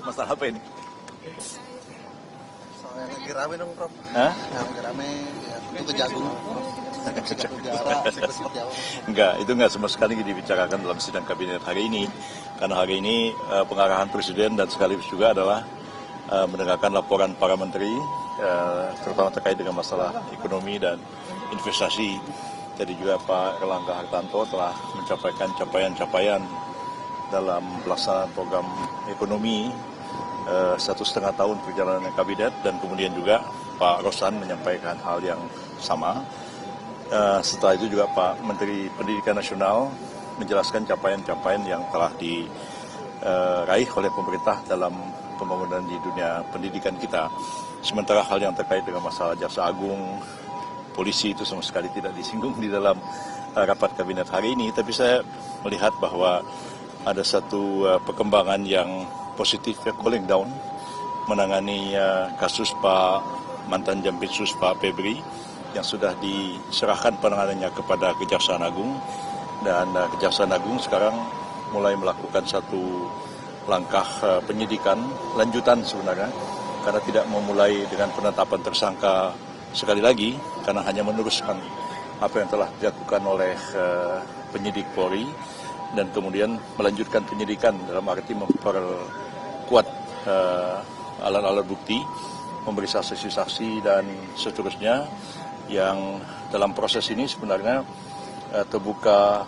Masalah apa ini? Soalnya lagi rame dong, Prof. Hah? Lagi rame, ya, itu Kejagung, Prof. Penjara, seperti apa? Enggak, itu enggak sama sekali dibicarakan dalam sidang kabinet hari ini. Karena hari ini pengarahan Presiden dan sekaligus juga adalah mendengarkan laporan para menteri, terutama terkait dengan masalah ekonomi dan investasi. Tadi juga Pak Erlangga Hartarto telah mencapaikan capaian-capaian dalam pelaksanaan program ekonomi 1,5 tahun perjalanan kabinet, dan kemudian juga Pak Rosan menyampaikan hal yang sama. Setelah itu juga Pak Menteri Pendidikan Nasional menjelaskan capaian-capaian yang telah diraih oleh pemerintah dalam pembangunan di dunia pendidikan kita. Sementara hal yang terkait dengan masalah Jaksa Agung, polisi itu sama sekali tidak disinggung di dalam rapat kabinet hari ini. Tapi saya melihat bahwa ada satu perkembangan yang positif, ya, cooling down, menangani kasus Pak mantan Jampitsus Pak Febri yang sudah diserahkan penanganannya kepada Kejaksaan Agung, dan Kejaksaan Agung sekarang mulai melakukan satu langkah penyidikan lanjutan sebenarnya, karena tidak memulai dengan penetapan tersangka sekali lagi, karena hanya meneruskan apa yang telah dilakukan oleh penyidik Polri, dan kemudian melanjutkan penyidikan dalam arti memperkuat alat-alat bukti, memberi saksi-saksi dan seterusnya, yang dalam proses ini sebenarnya terbuka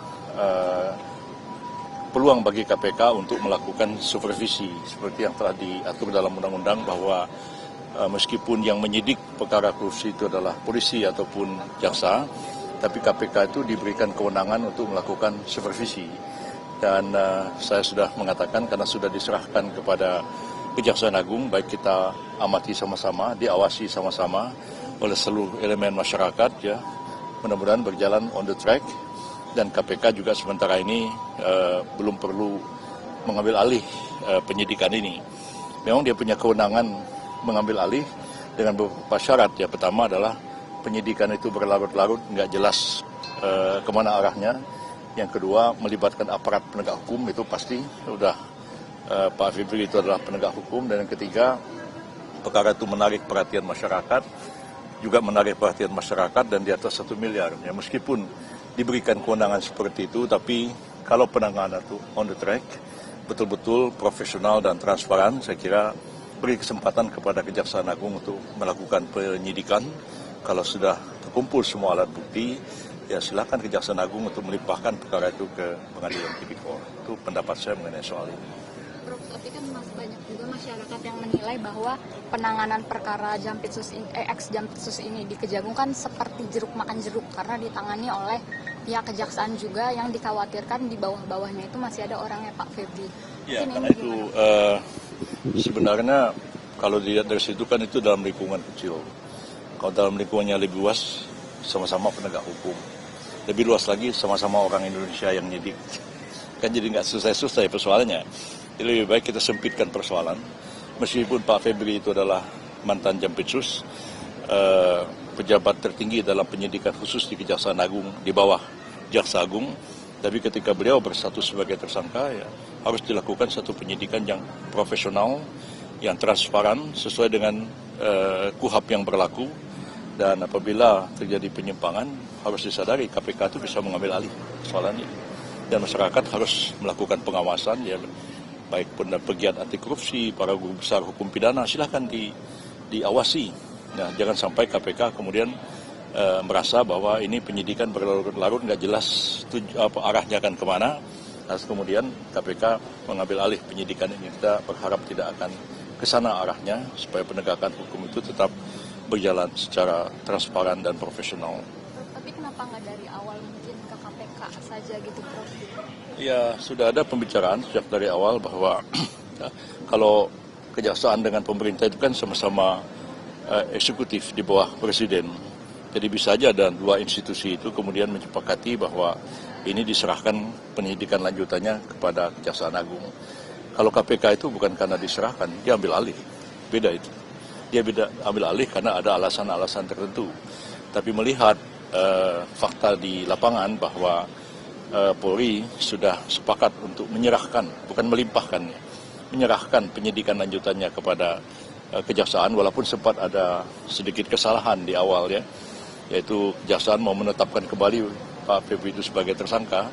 peluang bagi KPK untuk melakukan supervisi seperti yang telah diatur dalam undang-undang, bahwa meskipun yang menyidik perkara korupsi itu adalah polisi ataupun jaksa, tapi KPK itu diberikan kewenangan untuk melakukan supervisi. Dan saya sudah mengatakan, karena sudah diserahkan kepada Kejaksaan Agung, baik kita amati sama-sama, diawasi sama-sama oleh seluruh elemen masyarakat, ya, mudah-mudahan berjalan on the track. Dan KPK juga sementara ini belum perlu mengambil alih penyidikan ini. Memang dia punya kewenangan mengambil alih dengan beberapa syarat. Ya, pertama adalah penyidikan itu berlarut-larut, nggak jelas kemana arahnya. Yang kedua, melibatkan aparat penegak hukum, itu pasti sudah Pak Febri itu adalah penegak hukum. Dan yang ketiga, perkara itu menarik perhatian masyarakat, juga menarik perhatian masyarakat, dan di atas 1 miliar. Ya, meskipun diberikan kewenangan seperti itu, tapi kalau penanganan itu on the track, betul-betul profesional dan transparan, saya kira beri kesempatan kepada Kejaksaan Agung untuk melakukan penyidikan. Kalau sudah terkumpul semua alat bukti, ya silakan Kejaksaan Agung untuk melimpahkan perkara itu ke Pengadilan Tipikor. Itu pendapat saya mengenai soal ini. Prof, tapi kan masih banyak juga masyarakat yang menilai bahwa penanganan perkara ex-Jampitsus ini di Kejagung kan seperti jeruk makan jeruk, karena ditangani oleh pihak kejaksaan juga, yang dikhawatirkan di bawah-bawahnya itu masih ada orangnya Pak Febri. Ya, karena itu sebenarnya kalau dilihat dari situ kan itu dalam lingkungan kecil. Kalau dalam lingkungannya lebih luas, sama-sama penegak hukum. Lebih luas lagi, sama-sama orang Indonesia yang nyidik. Kan jadi nggak selesai-selesai persoalannya. Jadi lebih baik kita sempitkan persoalan. Meskipun Pak Febri itu adalah mantan Jampitsus, pejabat tertinggi dalam penyidikan khusus di Kejaksaan Agung, di bawah Jaksa Agung, tapi ketika beliau berstatus sebagai tersangka, ya harus dilakukan satu penyidikan yang profesional, yang transparan, sesuai dengan KUHAP yang berlaku. Dan apabila terjadi penyimpangan, harus disadari KPK itu bisa mengambil alih soalannya. Dan masyarakat harus melakukan pengawasan, ya, baik pegiat anti korupsi, para guru besar hukum pidana, silahkan diawasi. Nah, jangan sampai KPK kemudian merasa bahwa ini penyidikan berlarut-larut, nggak jelas arahnya akan kemana. Nah, kemudian KPK mengambil alih penyidikan ini. Kita berharap tidak akan ke sana arahnya, supaya penegakan hukum itu tetap berjalan secara transparan dan profesional. Tapi kenapa nggak dari awal mungkin ke KPK saja gitu, Prof? Ya, sudah ada pembicaraan sejak dari awal bahwa kalau kejaksaan dengan pemerintah itu kan sama-sama eksekutif di bawah presiden. Jadi bisa saja ada dua institusi itu kemudian menyepakati bahwa ini diserahkan penyidikan lanjutannya kepada Kejaksaan Agung. Kalau KPK itu bukan karena diserahkan, dia ambil alih. Beda itu. Dia ambil alih karena ada alasan-alasan tertentu. Tapi melihat fakta di lapangan bahwa Polri sudah sepakat untuk menyerahkan, bukan melimpahkan, ya, menyerahkan penyidikan lanjutannya kepada kejaksaan, walaupun sempat ada sedikit kesalahan di awal, ya, yaitu kejaksaan mau menetapkan kembali Pak Febri itu sebagai tersangka,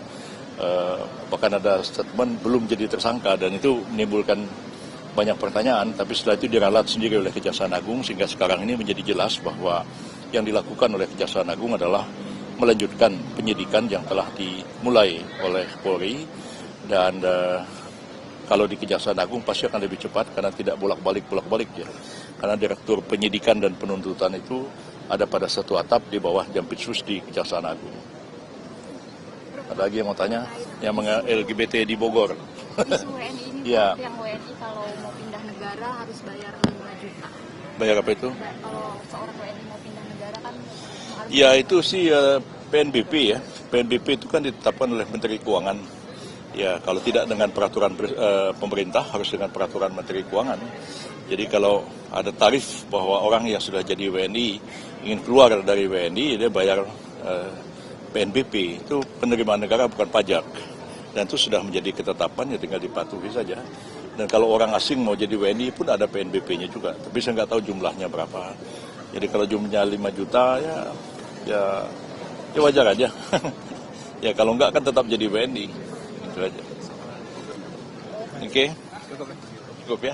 bahkan ada statement belum jadi tersangka, dan itu menimbulkan banyak pertanyaan, tapi setelah itu diralat sendiri oleh Kejaksaan Agung, sehingga sekarang ini menjadi jelas bahwa yang dilakukan oleh Kejaksaan Agung adalah melanjutkan penyidikan yang telah dimulai oleh Polri, dan kalau di Kejaksaan Agung pasti akan lebih cepat karena tidak bolak-balik ya. Karena Direktur Penyidikan dan Penuntutan itu ada pada satu atap di bawah Jampitsus di Kejaksaan Agung. Ada lagi yang mau tanya? Yang LGBT di Bogor. Isu WNI ini, Ya. yang WNI kalau mau pindah negara harus bayar 5 juta. Bayar apa itu? Kalau seorang WNI mau pindah negara kan harus Ya, itu sih PNBP, ya. PNBP itu kan ditetapkan oleh Menteri Keuangan. Ya, kalau tidak dengan peraturan pemerintah, harus dengan peraturan Menteri Keuangan. Jadi kalau ada tarif bahwa orang yang sudah jadi WNI ingin keluar dari WNI, dia bayar PNBP. Itu penerimaan negara, bukan pajak. Dan itu sudah menjadi ketetapan, ya tinggal dipatuhi saja. Dan kalau orang asing mau jadi WNI pun ada PNBP-nya juga. Tapi saya nggak tahu jumlahnya berapa. Jadi kalau jumlahnya 5 juta, ya wajar aja. Ya kalau enggak kan tetap jadi WNI. Itu aja. Oke? Cukup ya?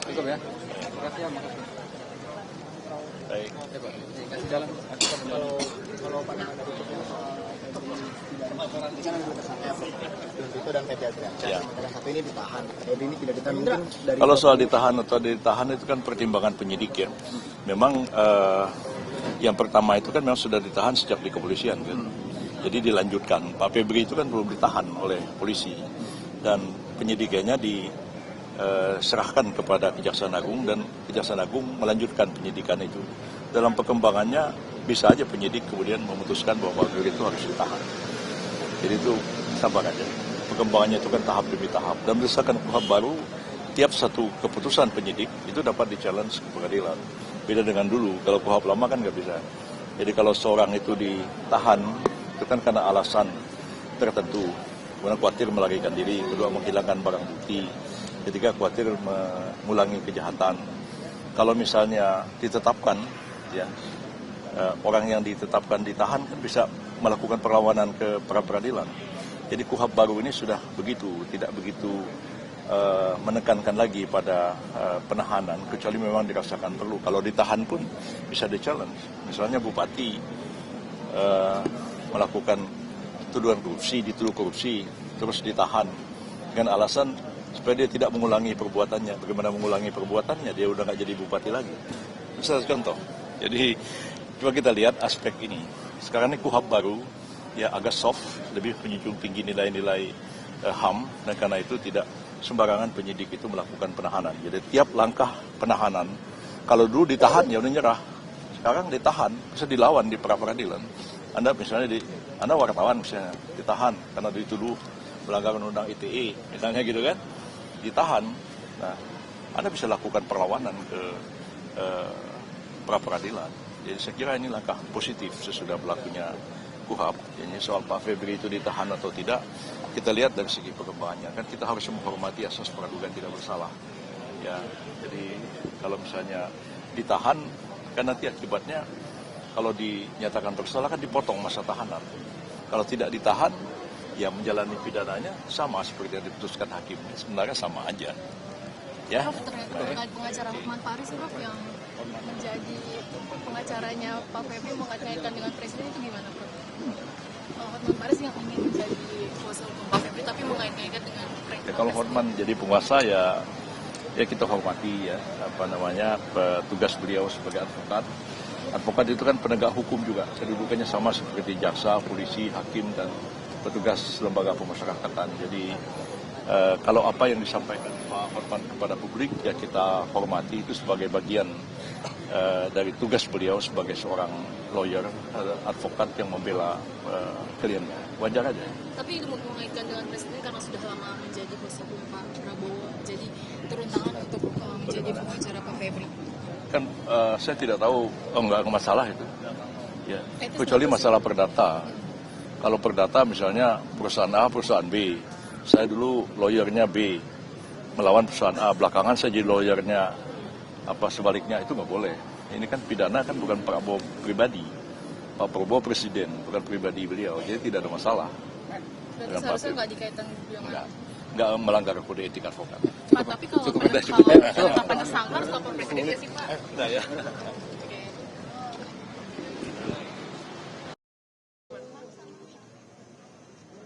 Cukup ya. Makasih ya, makasih. Baik. Kasih jalan. Kalau pandangan dari itu dan Mediagra. Ya. Yang satu ini ditahan. Jadi ini tidak ditahan mungkin dari. Kalau soal ditahan atau ditahan itu kan pertimbangan penyidik, ya. Memang yang pertama itu kan memang sudah ditahan sejak di kepolisian, kan. Jadi dilanjutkan. Pak Febri itu kan belum ditahan oleh polisi, dan penyidikannya diserahkan kepada Kejaksaan Agung, dan Kejaksaan Agung melanjutkan penyidikan itu. Dalam perkembangannya bisa aja penyidik kemudian memutuskan bahwa Pak Febri itu harus ditahan. Jadi itu sabar aja. Perkembangannya itu kan tahap demi tahap. Dan berdasarkan KUHP baru, tiap satu keputusan penyidik itu dapat di-challenge ke pengadilan. Beda dengan dulu, kalau KUHP lama kan nggak bisa. Jadi kalau seorang itu ditahan, itu kan karena alasan tertentu. Kemudian khawatir melarikan diri, kedua menghilangkan barang bukti, ketiga khawatir mengulangi kejahatan. Kalau misalnya ditetapkan, ya, orang yang ditetapkan ditahan kan bisa melakukan perlawanan ke peradilan. Jadi KUHP baru ini sudah begitu, tidak begitu menekankan lagi pada penahanan, kecuali memang dirasakan perlu. Kalau ditahan pun bisa di-challenge. Misalnya bupati melakukan tuduhan korupsi, dituduh korupsi, terus ditahan dengan alasan supaya dia tidak mengulangi perbuatannya. Bagaimana mengulangi perbuatannya? Dia udah nggak jadi bupati lagi. Bisa contoh. Jadi coba kita lihat aspek ini. Sekarang ini KUHP baru, ya agak soft, lebih menjunjung tinggi nilai-nilai HAM, dan karena itu tidak sembarangan penyidik itu melakukan penahanan. Jadi tiap langkah penahanan, kalau dulu ditahan ya udah nyerah, sekarang ditahan, bisa dilawan di pra-peradilan. Anda misalnya Anda wartawan misalnya ditahan karena dituduh melanggar undang ITE, misalnya gitu kan, ditahan. Nah, Anda bisa lakukan perlawanan ke pra-peradilan. Jadi saya kira ini langkah positif sesudah berlakunya KUHP. Jadi soal Pak Febri itu ditahan atau tidak, kita lihat dari segi perkembangannya. Kan kita harus menghormati asas praduga tidak bersalah. Ya, jadi kalau misalnya ditahan, kan nanti akibatnya kalau dinyatakan bersalah kan dipotong masa tahanan. Kalau tidak ditahan, ya menjalani pidananya sama seperti yang diputuskan hakim. Sebenarnya sama aja. Ya. Prof, terkait pengacara Hotman Paris Prof, yang menjadi pengacaranya Pak Febri mengaitkan dengan presiden itu gimana Prof? Hotman Paris yang ingin menjadi kuasa hukum Pak Febri tapi mengait-ngaitkan dengan presiden. Ya, kalau Hotman jadi penguasa ya kita hormati ya tugas beliau sebagai advokat. Advokat itu kan penegak hukum juga, kedudukannya sama seperti jaksa, polisi, hakim, dan petugas lembaga pemasyarakatan. Jadi kalau apa yang disampaikan Pak Hotman kepada publik ya kita hormati, itu sebagai bagian dari tugas beliau sebagai seorang lawyer, advokat yang membela kliennya. Wajar aja. Tapi mengaitkan dengan presiden karena sudah lama menjadi kuasa hukum Pak Prabowo, jadi turun tangan untuk menjadi pengacara Pak Febri. Kan saya tidak tahu, enggak masalah itu. Ya, kecuali masalah perdata. Kalau perdata misalnya perusahaan A, perusahaan B, saya dulu lawyernya B, melawan perusahaan A, belakangan saya jadi lawyernya sebaliknya, itu nggak boleh. Ini kan pidana kan bukan Prabowo pribadi, Pak Prabowo presiden, bukan pribadi beliau, jadi tidak ada masalah. Dan seharusnya nggak dikaitkan dengan... Nggak melanggar kode etik advokat. Pak, tapi kalau penetapan tersangka harus lapor presiden nggak sih Pak? Nah, ya.